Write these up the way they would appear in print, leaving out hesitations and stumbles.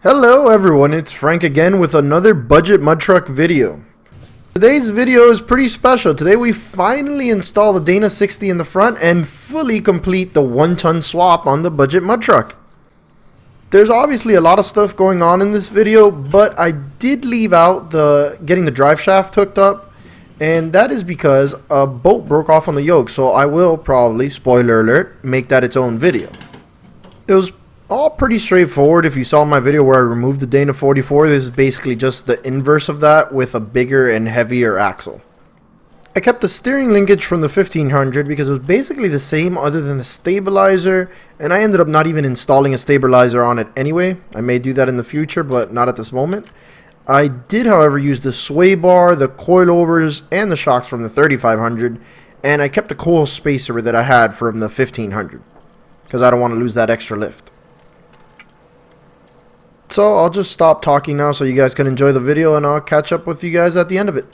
Hello everyone, it's Frank again with another budget mud truck video. Today's video is pretty special. Today we finally install the Dana 60 in the front and fully complete the 1-ton swap on the budget mud truck. There's obviously a lot of stuff going on in this video, but I did leave out getting the drive shaft hooked up, and that is because a bolt broke off on the yoke, so I will probably, spoiler alert, make that its own video. It was all pretty straightforward. If you saw my video where I removed the Dana 44, this is basically just the inverse of that with a bigger and heavier axle. I kept the steering linkage from the 1500 because it was basically the same other than the stabilizer, and I ended up not even installing a stabilizer on it anyway. I may do that in the future, but not at this moment. I did, however, use the sway bar, the coilovers, and the shocks from the 3500, and I kept the coil spacer that I had from the 1500 because I don't want to lose that extra lift. So I'll just stop talking now so you guys can enjoy the video, and I'll catch up with you guys at the end of it.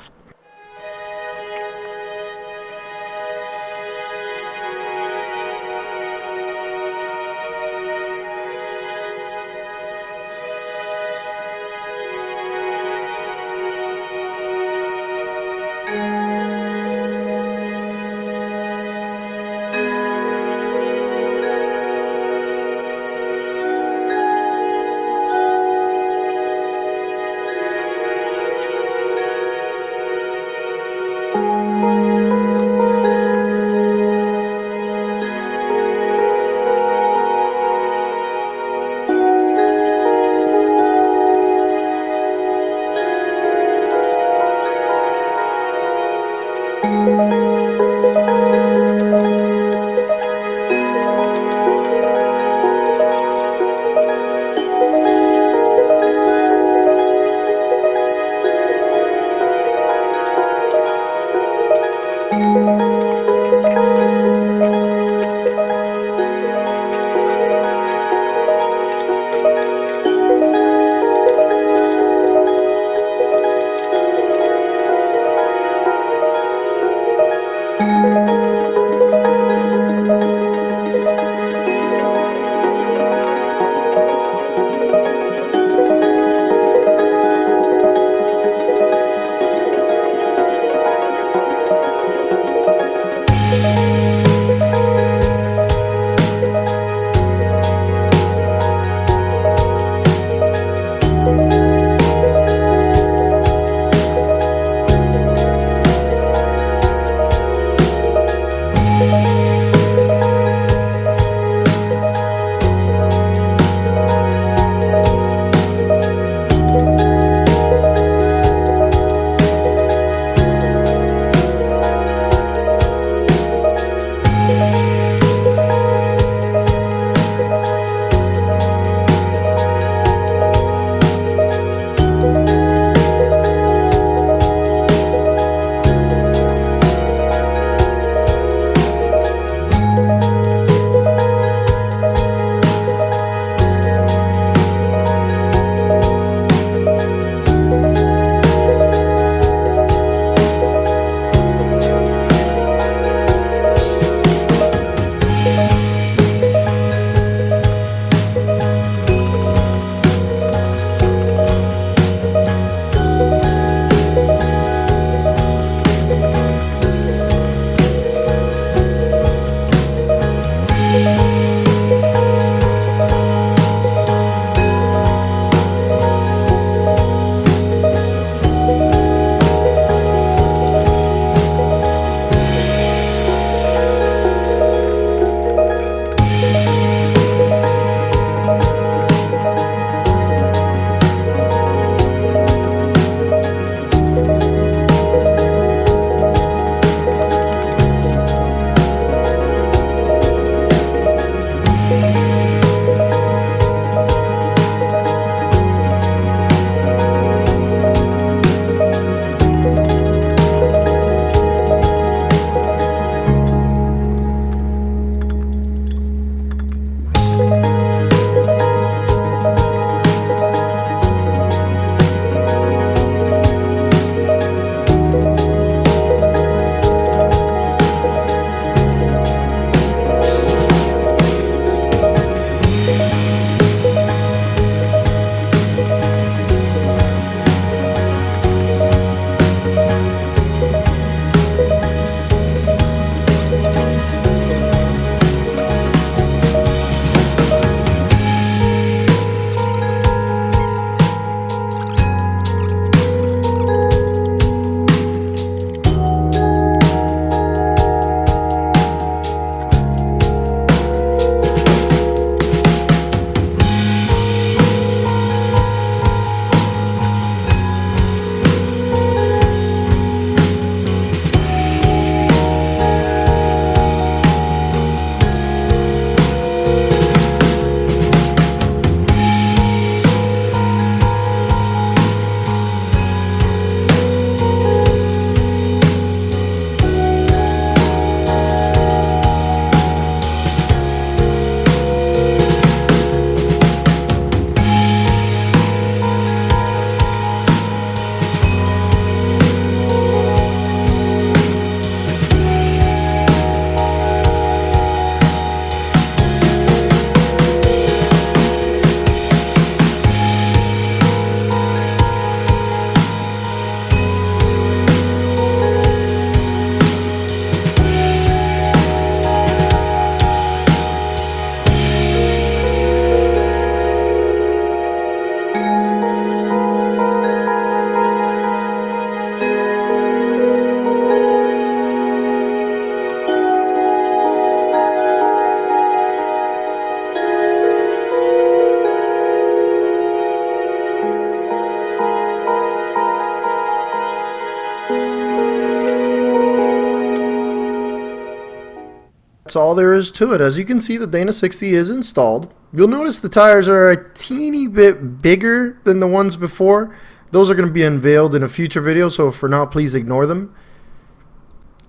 That's all there is to it. As you can see, the Dana 60 is installed. You'll notice the tires are a teeny bit bigger than the ones before. Those are going to be unveiled in a future video, so for now, please ignore them.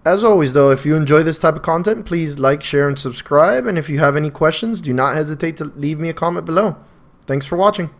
As always, though, if you enjoy this type of content, please like, share, and subscribe. And if you have any questions, do not hesitate to leave me a comment below. Thanks for watching.